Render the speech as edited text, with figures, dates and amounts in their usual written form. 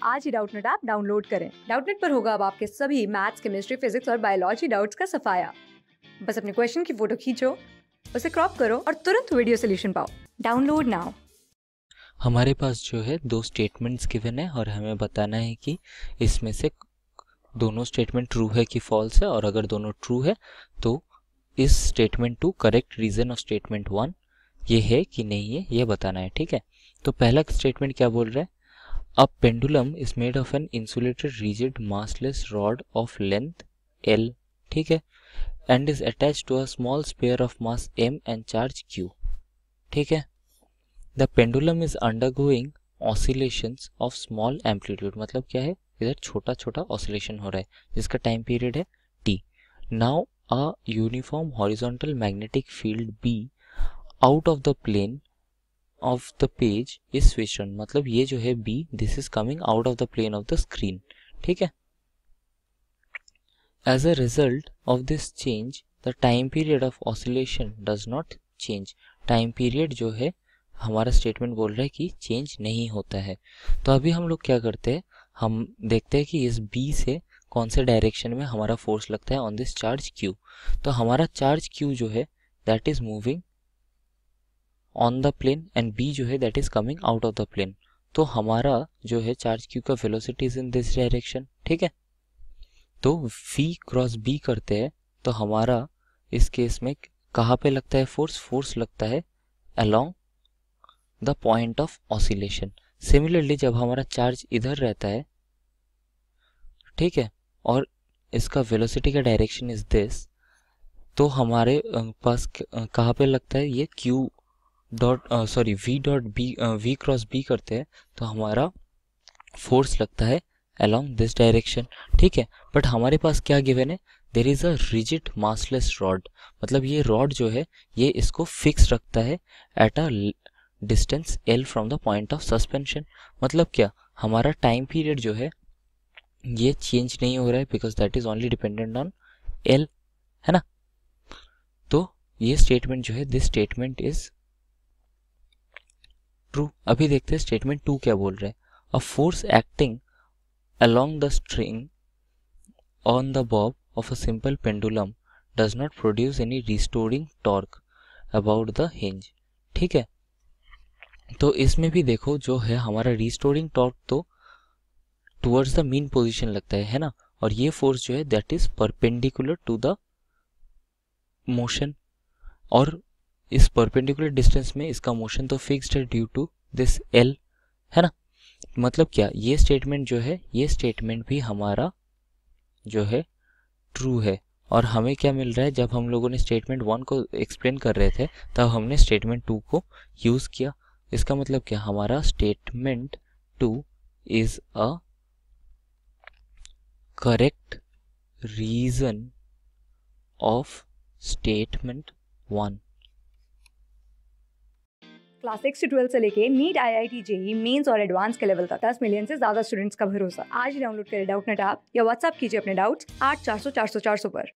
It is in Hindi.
आज ही डाउटनेट ऐप डाउनलोड करें। डाउटनेट पर होगा अब आपके सभी मैथ्स, केमिस्ट्री, फिजिक्स और बायोलॉजी डाउट्स का सफाया। बस अपने क्वेश्चन की फोटो खींचो, उसे क्रॉप करो और तुरंत वीडियो सोल्यूशन पाओ। Download now. हमारे पास जो है दो स्टेटमेंट्स गिवन है और हमें बताना है कि इसमें से दोनों स्टेटमेंट ट्रू है कि फॉल्स है, और अगर दोनों ट्रू है तो इस statement two correct reason of statement one ये है कि नहीं है, ये बताना है। ठीक है, तो पहला स्टेटमेंट क्या बोल रहा है? A pendulum is made of an insulated rigid massless rod of length L, ठीक है, and is attached to a small sphere of mass M and charge Q। ठीक है, the pendulum is undergoing oscillations of small amplitude, मतलब क्या है, इधर छोटा छोटा ऑसिलेशन हो रहा है जिसका टाइम पीरियड है T। Now a uniform horizontal magnetic field B out of the plane of the page is switched on, मतलब ये जो है B, this is coming out of the plane of the screen. ठीक है, as a result of this change the time period of oscillation does not change. Time period जो है हमारा स्टेटमेंट बोल रहा है कि चेंज नहीं होता है। तो अभी हम लोग क्या करते हैं, हम देखते हैं कि इस B से कौन से डायरेक्शन में हमारा फोर्स लगता है ऑन दिस चार्ज Q। तो हमारा चार्ज Q जो है that is moving on the plane and B जो है that is coming out of the plane. तो हमारा जो है चार्ज Q का velocity is in this direction. ठीक है, तो V क्रॉस B करते हैं तो हमारा इस केस में कहाँ पे लगता है फोर्स? फोर्स लगता है along the point of oscillation. Similarly जब हमारा चार्ज इधर रहता है, ठीक है, और इसका वेलोसिटी का डायरेक्शन इज दिस, तो हमारे पास कहाँ पे लगता है ये Q dot V dot B, V cross B करते हैं तो हमारा फोर्स लगता है अलोंग दिस डायरेक्शन। ठीक है, बट हमारे पास क्या गिवन है? There is a rigid massless rod, मतलब ये रॉड जो है ये इसको फिक्स रखता है at a distance L from the point of suspension. मतलब क्या, हमारा टाइम पीरियड जो है ये चेंज नहीं हो रहा है because that is only dependent on L, है ना। तो ये स्टेटमेंट जो है दिस स्टेटमेंट इज ट्रू। अभी देखते हैं स्टेटमेंट टू क्या बोल रहे हैं। A force acting along the string on the bob of a simple pendulum does not produce any restoring torque about the hinge। ठीक है, तो इसमें भी देखो जो है हमारा रिस्टोरिंग टॉर्क तो टुवर्ड्स द मीन पोजीशन लगता है ना, और ये फोर्स जो है that is perpendicular to the motion, और इस परपेंडिकुलर डिस्टेंस में इसका मोशन तो फिक्स्ड है ड्यू टू दिस L, है ना। मतलब क्या, ये स्टेटमेंट जो है ये स्टेटमेंट भी हमारा जो है ट्रू है। और हमें क्या मिल रहा है, जब हम लोगों ने स्टेटमेंट वन को एक्सप्लेन कर रहे थे तब हमने स्टेटमेंट टू को यूज किया। इसका मतलब क्या, हमारा statement two is a correct reason of statement one. Class 6 से 12 से लेके नीट, IIT, JEE मेंस और एडवांस के लेवल तक 10 मिलियन से ज्यादा स्टूडेंट्स का भरोसा। आज ही डाउनलोड करें डाउटनेट ऐप या व्हाट्सएप कीजिए अपने डाउट्स 8400 400 400 पर।